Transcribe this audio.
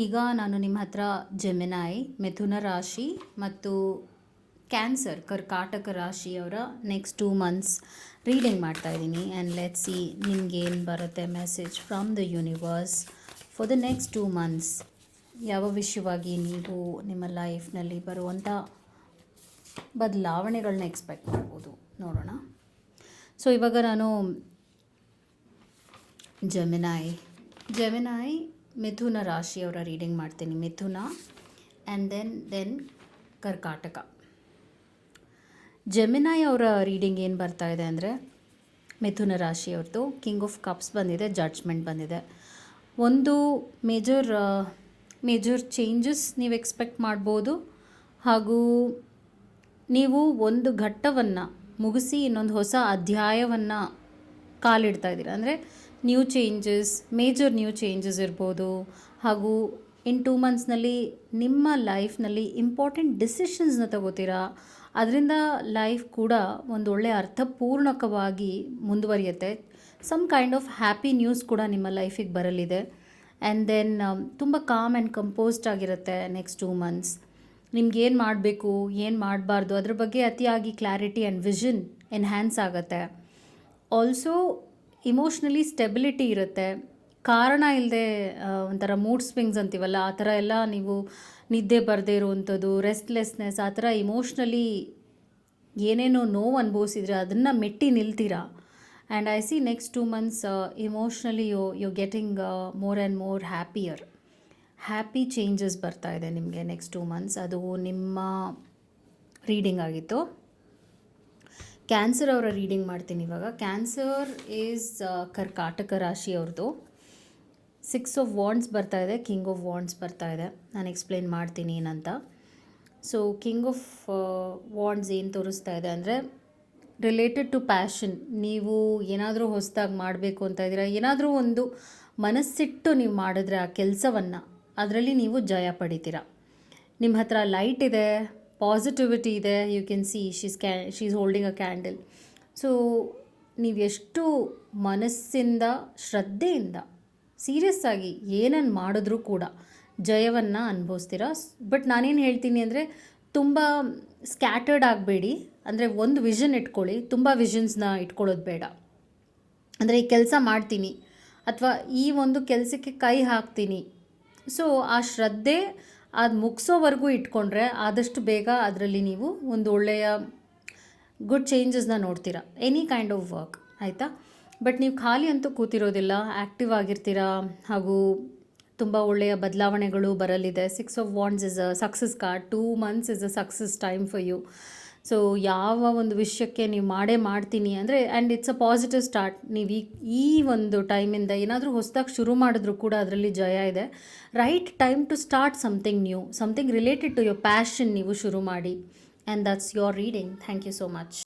ಈಗ ನಾನು ನಿಮ್ಮ ಹತ್ರ ಜೆಮಿನಾಯ್, ಮಿಥುನ ರಾಶಿ ಮತ್ತು ಕ್ಯಾನ್ಸರ್ ಕರ್ಕಾಟಕ ರಾಶಿಯವರ ನೆಕ್ಸ್ಟ್ 2 ಮಂತ್ಸ್ ರೀಡಿಂಗ್ ಮಾಡ್ತಾ ಇದ್ದೀನಿ. ಆ್ಯಂಡ್ ಲೆಟ್ಸ್ ಸಿ ನಿಮಗೇನು ಬರುತ್ತೆ message from the universe for the next 2 months. ಯಾವ ವಿಷಯವಾಗಿ ನೀವು ನಿಮ್ಮ ಲೈಫ್ನಲ್ಲಿ ಬರುವಂಥ ಬದಲಾವಣೆಗಳನ್ನ ಎಕ್ಸ್ಪೆಕ್ಟ್ ಮಾಡ್ಬೋದು ನೋಡೋಣ. ಸೊ ಇವಾಗ ನಾನು ಜೆಮಿನಾಯ್ ಮಿಥುನ ರಾಶಿಯವರ ರೀಡಿಂಗ್ ಮಾಡ್ತೀನಿ. ಮಿಥುನ ಆ್ಯಂಡ್ ದೆನ್ ಕರ್ಕಾಟಕ. ಜೆಮಿನಾಯ್ ಅವರ ರೀಡಿಂಗ್ ಏನು ಬರ್ತಾ ಇದೆ ಅಂದರೆ, ಮಿಥುನ ರಾಶಿಯವ್ರದ್ದು ಕಿಂಗ್ ಆಫ್ ಕಪ್ಸ್ ಬಂದಿದೆ, ಜಡ್ಜ್ಮೆಂಟ್ ಬಂದಿದೆ. ಒಂದು ಮೇಜರ್ ಚೇಂಜಸ್ ನೀವು ಎಕ್ಸ್ಪೆಕ್ಟ್ ಮಾಡ್ಬೋದು. ಹಾಗೂ ನೀವು ಒಂದು ಘಟ್ಟವನ್ನು ಮುಗಿಸಿ ಇನ್ನೊಂದು ಹೊಸ ಅಧ್ಯಾಯವನ್ನು ಕಾಲಿಡ್ತಾ ಇದ್ದೀರ. ಅಂದರೆ ಮೇಜರ್ ನ್ಯೂ ಚೇಂಜಸ್ ಇರ್ಬೋದು. ಹಾಗೂ ಇನ್ 2 ಮಂತ್ಸ್ನಲ್ಲಿ ನಿಮ್ಮ ಲೈಫ್ನಲ್ಲಿ ಇಂಪಾರ್ಟೆಂಟ್ ಡಿಸಿಷನ್ಸ್ನ ತಗೋತೀರಾ. ಅದರಿಂದ ಲೈಫ್ ಕೂಡ ಒಂದು ಒಳ್ಳೆಯ ಅರ್ಥಪೂರ್ಣಕವಾಗಿ ಮುಂದುವರಿಯುತ್ತೆ. Some kind of happy news ಕೂಡ ನಿಮ್ಮ ಲೈಫಿಗೆ ಬರಲಿದೆ. ಆ್ಯಂಡ್ ದೆನ್ ತುಂಬ ಕಾಮ್ ಆ್ಯಂಡ್ ಕಂಪೋಸ್ಡ್ ಆಗಿರುತ್ತೆ ನೆಕ್ಸ್ಟ್ 2 ಮಂತ್ಸ್. ನಿಮ್ಗೆ ಏನು ಮಾಡಬೇಕು, ಏನು ಮಾಡಬಾರ್ದು ಅದ್ರ ಬಗ್ಗೆ ಅತಿಯಾಗಿ ಕ್ಲಾರಿಟಿ ಆ್ಯಂಡ್ ವಿಷನ್ ಎನ್ಹ್ಯಾನ್ಸ್ ಆಗುತ್ತೆ. ಆಲ್ಸೋ ಇಮೋಷ್ನಲಿ ಸ್ಟೆಬಿಲಿಟಿ ಇರುತ್ತೆ. ಕಾರಣ ಇಲ್ಲದೆ ಒಂಥರ ಮೂಡ್ ಸ್ವಿಂಗ್ಸ್ ಅಂತೀವಲ್ಲ, ಆ ಥರ ಎಲ್ಲ ನೀವು ನಿದ್ದೆ ಬರದೇ ಇರುವಂಥದ್ದು, ರೆಸ್ಟ್ಲೆಸ್ನೆಸ್, ಆ ಥರ ಇಮೋಷ್ನಲಿ ಏನೇನೋ ನೋವು ಅನುಭವಿಸಿದ್ರೆ ಅದನ್ನು ಮೆಟ್ಟಿ ನಿಲ್ತೀರಾ. And I see next 2 months emotionally you getting more and more happy changes ಬರ್ತಾ ಇದೆ ನಿಮಗೆ ನೆಕ್ಸ್ಟ್ 2 ಮಂತ್ಸ್. ಅದು ನಿಮ್ಮ ರೀಡಿಂಗ್ ಆಗಿತ್ತು. ಕ್ಯಾನ್ಸರ್ ಅವರ ರೀಡಿಂಗ್ ಮಾಡ್ತೀನಿ ಇವಾಗ. ಕ್ಯಾನ್ಸರ್ ಈಸ್ ಕರ್ಕಾಟಕ ರಾಶಿಯವ್ರದ್ದು 6 ಆಫ್ ವಾಂಡ್ಸ್ ಬರ್ತಾ ಇದೆ, ಕಿಂಗ್ ಆಫ್ ವಾಂಡ್ಸ್ ಬರ್ತಾ ಇದೆ. ನಾನು ಎಕ್ಸ್ಪ್ಲೇನ್ ಮಾಡ್ತೀನಿ ಏನಂತ. ಸೊ ಕಿಂಗ್ ಆಫ್ ವಾಂಡ್ಸ್ ಏನು ತೋರಿಸ್ತಾ ಇದೆ ಅಂದರೆ, ರಿಲೇಟೆಡ್ ಟು ಪ್ಯಾಷನ್. ನೀವು ಏನಾದರೂ ಹೊಸದಾಗಿ ಮಾಡಬೇಕು ಅಂತ ಇದ್ದೀರಾ, ಏನಾದರೂ ಒಂದು ಮನಸ್ಸಿಟ್ಟು ನೀವು ಮಾಡಿದ್ರೆ ಆ ಕೆಲಸವನ್ನು ಅದರಲ್ಲಿ ನೀವು ಜಯ ಪಡಿತೀರ. ನಿಮ್ಮ ಹತ್ರ ಲೈಟ್ ಇದೆ, ಪಾಸಿಟಿವಿಟಿ ಇದೆ. You can see she's holding a candle. So ನೀವು ಎಷ್ಟು ಮನಸ್ಸಿಂದ ಶ್ರದ್ಧೆಯಿಂದ ಸೀರಿಯಸ್ ಆಗಿ ಏನನ್ನು ಮಾಡಿದ್ರೂ ಕೂಡ ಜಯವನ್ನು ಅನುಭವಿಸ್ತೀರ. ಬಟ್ ನಾನೇನು ಹೇಳ್ತೀನಿ ಅಂದರೆ, ತುಂಬ ಸ್ಕ್ಯಾಟರ್ಡ್ ಆಗಬೇಡಿ. ಅಂದರೆ ಒಂದು ವಿಷನ್ ಇಟ್ಕೊಳ್ಳಿ, ತುಂಬ ವಿಷನ್ಸ್ನ ಇಟ್ಕೊಳ್ಳೋದು ಬೇಡ. ಅಂದರೆ ಈ ಕೆಲಸ ಮಾಡ್ತೀನಿ ಅಥವಾ ಈ ಒಂದು ಕೆಲಸಕ್ಕೆ ಕೈ ಹಾಕ್ತೀನಿ, ಸೊ ಆ ಶ್ರದ್ಧೆ ಅದು ಮುಗಿಸೋವರೆಗೂ ಇಟ್ಕೊಂಡ್ರೆ ಆದಷ್ಟು ಬೇಗ ಅದರಲ್ಲಿ ನೀವು ಒಂದು ಒಳ್ಳೆಯ ಗುಡ್ ಚೇಂಜಸ್ನ ನೋಡ್ತೀರಾ, ಎನಿ ಕೈಂಡ್ ಆಫ್ ವರ್ಕ್, ಆಯಿತಾ. ಬಟ್ ನೀವು ಖಾಲಿ ಅಂತೂ ಕೂತಿರೋದಿಲ್ಲ, ಆ್ಯಕ್ಟಿವ್ ಆಗಿರ್ತೀರಾ. ಹಾಗೂ ತುಂಬ ಒಳ್ಳೆಯ ಬದಲಾವಣೆಗಳು ಬರಲಿದೆ. 6 of wands is a success card. 2 months is a success time for you. So ಯಾವ ಒಂದು ವಿಷಯಕ್ಕೆ ನೀವು ಮಾಡ್ತೀನಿ ಅಂದರೆ, and it's a positive start. ನೀವು ಈ ಒಂದು ಟೈಮಿಂದ ಏನಾದರೂ ಹೊಸದಾಗಿ ಶುರು ಮಾಡಿದ್ರೂ ಕೂಡ ಅದರಲ್ಲಿ ಜಯ ಇದೆ. Right time to start something new, something related to your passion ನೀವು ಶುರು ಮಾಡಿ. And that's your reading. Thank you so much.